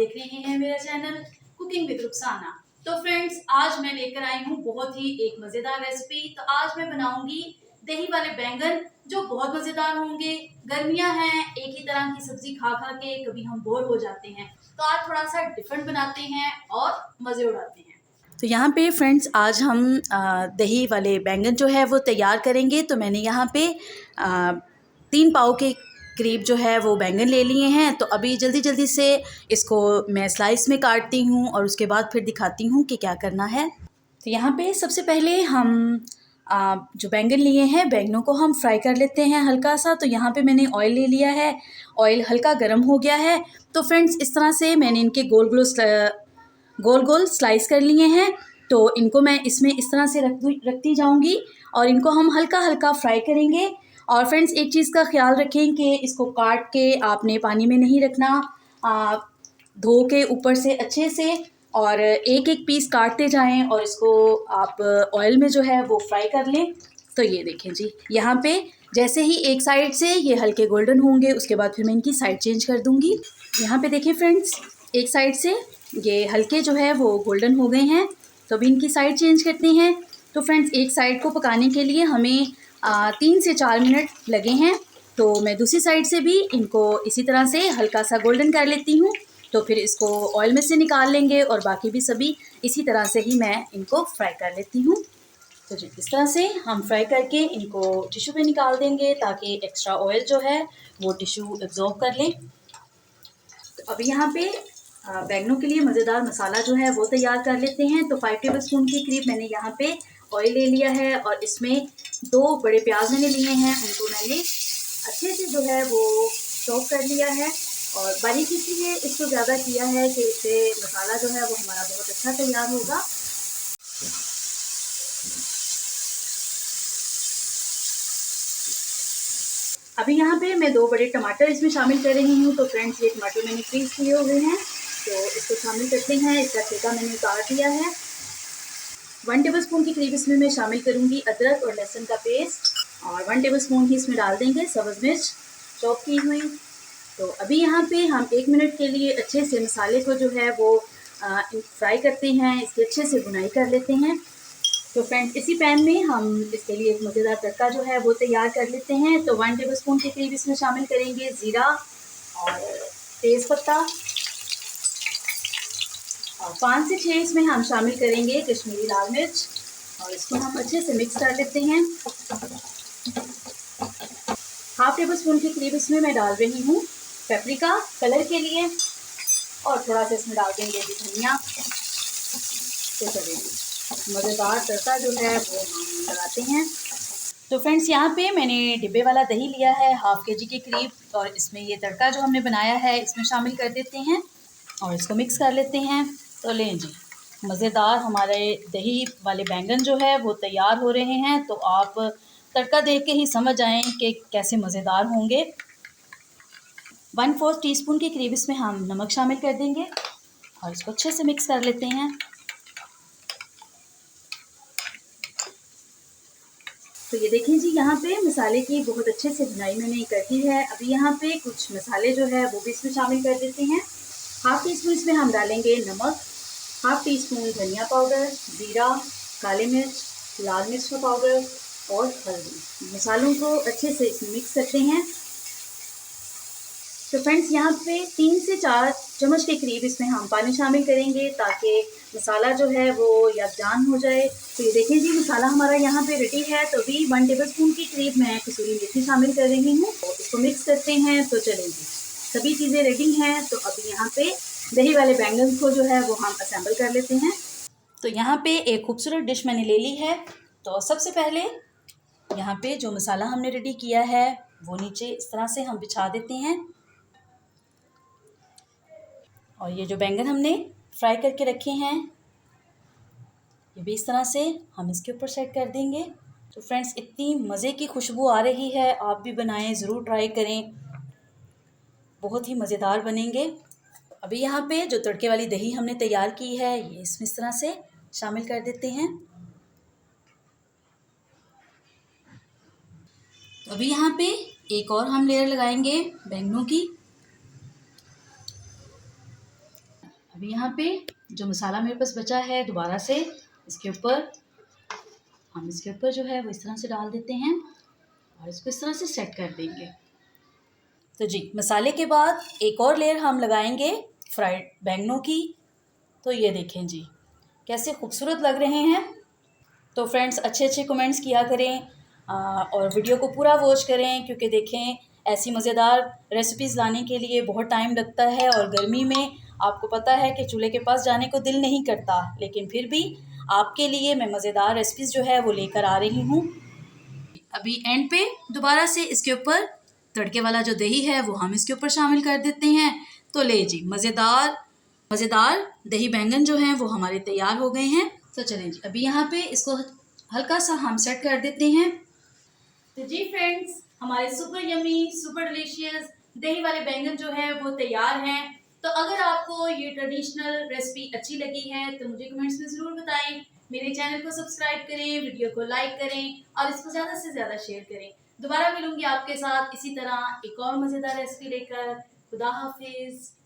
देख रहे हैं मेरा चैनल कुकिंग विद रुखसाना। तो फ्रेंड्स, आज मैं लेकर आई हूँ बहुत ही एक मजेदार रेसिपी। तो आज मैं बनाऊंगी दही वाले बैंगन, जो बहुत मजेदार होंगे। गर्मियां हैं, एक ही तरह की सब्जी खा खा के कभी हम बोर हो जाते हैं, तो आज थोड़ा सा डिफरेंट बनाते हैं और मजे उड़ाते हैं। तो यहाँ पे फ्रेंड्स, आज हम दही वाले बैंगन जो है वो तैयार करेंगे। तो मैंने यहाँ पे 3 पाव के करीब जो है वो बैंगन ले लिए हैं। तो अभी जल्दी जल्दी से इसको मैं स्लाइस में काटती हूँ और उसके बाद फिर दिखाती हूँ कि क्या करना है। तो यहाँ पे सबसे पहले हम जो बैंगन लिए हैं, बैंगनों को हम फ्राई कर लेते हैं हल्का सा। तो यहाँ पे मैंने ऑयल ले लिया है, ऑयल हल्का गर्म हो गया है। तो फ्रेंड्स, इस तरह से मैंने इनके गोल गोल स्लाइस कर लिए हैं। तो इनको मैं इसमें इस तरह से रखती जाऊंगी और इनको हम हल्का हल्का फ्राई करेंगे। और फ्रेंड्स, एक चीज़ का ख्याल रखें कि इसको काट के आपने पानी में नहीं रखना, धो के ऊपर से अच्छे से और एक एक पीस काटते जाएं और इसको आप ऑयल में जो है वो फ्राई कर लें। तो ये देखें जी, यहाँ पे जैसे ही एक साइड से ये हल्के गोल्डन होंगे, उसके बाद फिर मैं इनकी साइड चेंज कर दूँगी। यहाँ पे देखें फ्रेंड्स, एक साइड से ये हल्के जो है वो गोल्डन हो गए हैं। तो अभी इनकी साइड चेंज करते हैं। तो फ्रेंड्स, एक साइड को पकाने के लिए हमें 3 से 4 मिनट लगे हैं। तो मैं दूसरी साइड से भी इनको इसी तरह से हल्का सा गोल्डन कर लेती हूँ। तो फिर इसको ऑयल में से निकाल लेंगे और बाकी भी सभी इसी तरह से ही मैं इनको फ्राई कर लेती हूँ। तो जी, इस तरह से हम फ्राई करके इनको टिश्यू पे निकाल देंगे ताकि एक्स्ट्रा ऑयल जो है वो टिश्यू एब्जॉर्ब कर ले। तो अभी यहाँ पे बैंगनों के लिए मज़ेदार मसाला जो है वो तैयार कर लेते हैं। तो 5 टेबलस्पून के करीब मैंने यहाँ पे ऑयल ले लिया है और इसमें 2 बड़े प्याज मैंने लिए हैं। उनको मैंने अच्छे से जो है वो चॉप कर लिया है और बारीकी से इसको ज़्यादा किया है कि इससे मसाला जो है वो हमारा बहुत अच्छा तैयार होगा। अभी यहाँ पे मैं 2 बड़े टमाटर इसमें शामिल कर रही हूँ। तो फ्रेंड्स, ये टमाटर मैंने फ्रीज किए हुए हैं, तो इसको शामिल करते हैं। इसका छिलका मैंने उतार दिया है। 1 टेबलस्पून के करीब इसमें मैं शामिल करूँगी अदरक और लहसुन का पेस्ट और 1 टेबलस्पून ही इसमें डाल देंगे सब्ज़ मिर्च चॉप की हुई। तो अभी यहाँ पे हम 1 मिनट के लिए अच्छे से मसाले को जो है वो फ्राई करते हैं, इसकी अच्छे से भुनाई कर लेते हैं। तो फ्रेंड्स, इसी पैन में हम इसके लिए एक मज़ेदार तड़का जो है वो तैयार कर लेते हैं। तो 1 टेबलस्पून के करीब इसमें शामिल करेंगे ज़ीरा और तेज़पत्ता और 5 से 6 इसमें हम शामिल करेंगे कश्मीरी लाल मिर्च और इसको हम अच्छे से मिक्स कर लेते हैं। 1/2 टेबलस्पून के करीब इसमें मैं डाल रही हूँ पेपरिका कलर के लिए और थोड़ा सा इसमें डाल देंगे धनिया। तो चलेगी मज़ेदार तड़का जो है वो हम लगाते हैं। तो फ्रेंड्स, यहाँ पे मैंने डिब्बे वाला दही लिया है 1/2 kg के करीब और इसमें ये तड़का जो हमने बनाया है इसमें शामिल कर देते हैं और इसको मिक्स कर लेते हैं। तो लें जी, मज़ेदार हमारे दही वाले बैंगन जो है वो तैयार हो रहे हैं। तो आप तड़का देख के ही समझ आएँ कि कैसे मज़ेदार होंगे। 1/4 टीस्पून के करीब इसमें हम नमक शामिल कर देंगे और इसको अच्छे से मिक्स कर लेते हैं। तो ये देखें जी, यहाँ पे मसाले की बहुत अच्छे से भुनाई मैंने कर दी है। अभी यहाँ पे कुछ मसाले जो है वो भी इसमें शामिल कर देते हैं। 1/2 टीस्पून इसमें हम डालेंगे नमक, 1/2 टीस्पून धनिया पाउडर, ज़ीरा, काले मिर्च, लाल मिर्च का पाउडर और हल्दी। मसालों को अच्छे से इसमें मिक्स करते हैं। तो फ्रेंड्स, यहाँ पे 3 से 4 चम्मच के करीब इसमें हम पानी शामिल करेंगे ताकि मसाला जो है वो यकजान हो जाए। तो ये देखें जी, मसाला हमारा यहाँ पे रेडी है। तो अभी 1 टेबलस्पून के करीब मैं कसूरी मेथी शामिल कर रही हूँ। तो इसको मिक्स करते हैं। तो चलेंगे, सभी चीज़ें रेडी हैं। तो अभी यहाँ पे दही वाले बैंगन को जो है वो हम असेंबल कर लेते हैं। तो यहाँ पे एक खूबसूरत डिश मैंने ले ली है। तो सबसे पहले यहाँ पे जो मसाला हमने रेडी किया है वो नीचे इस तरह से हम बिछा देते हैं और ये जो बैंगन हमने फ्राई करके रखे हैं ये भी इस तरह से हम इसके ऊपर सेट कर देंगे। तो फ्रेंड्स, इतनी मज़े की खुशबू आ रही है, आप भी बनाएं, ज़रूर ट्राई करें, बहुत ही मज़ेदार बनेंगे। अभी यहाँ पे जो तड़के वाली दही हमने तैयार की है ये इसमें इस तरह से शामिल कर देते हैं। तो अभी यहाँ पे एक और हम लेयर लगाएंगे बैंगनों की। अभी यहाँ पे जो मसाला मेरे पास बचा है दोबारा से इसके ऊपर जो है वो इस तरह से डाल देते हैं और इसको इस तरह से सेट कर देंगे। तो जी मसाले के बाद एक और लेयर हम लगाएंगे फ्राइड बैंगनों की। तो ये देखें जी कैसे खूबसूरत लग रहे हैं। तो फ्रेंड्स अच्छे अच्छे कमेंट्स किया करें और वीडियो को पूरा वॉच करें, क्योंकि देखें ऐसी मज़ेदार रेसिपीज़ लाने के लिए बहुत टाइम लगता है और गर्मी में आपको पता है कि चूल्हे के पास जाने को दिल नहीं करता, लेकिन फिर भी आपके लिए मैं मज़ेदार रेसिपीज़ जो है वो लेकर आ रही हूँ। अभी एंड पे दोबारा से इसके ऊपर तड़के वाला जो दही है वो हम इसके ऊपर शामिल कर देते हैं। तो ले जी मज़ेदार दही बैंगन जो हैं वो हमारे तैयार हो गए हैं। तो चलें जी अभी यहाँ पे इसको हल्का सा हम सेट कर देते हैं। तो जी फ्रेंड्स हमारे सुपर यमी सुपर डिलीशियस दही वाले बैंगन जो है वो तैयार हैं। तो अगर आपको ये ट्रेडिशनल रेसिपी अच्छी लगी है तो मुझे कमेंट्स में ज़रूर बताएं। मेरे चैनल को सब्सक्राइब करें, वीडियो को लाइक करें और इसको ज़्यादा से ज़्यादा शेयर करें। दोबारा मिलूंगी आपके साथ इसी तरह एक और मज़ेदार रेसिपी लेकर। खुदा हाफिज़।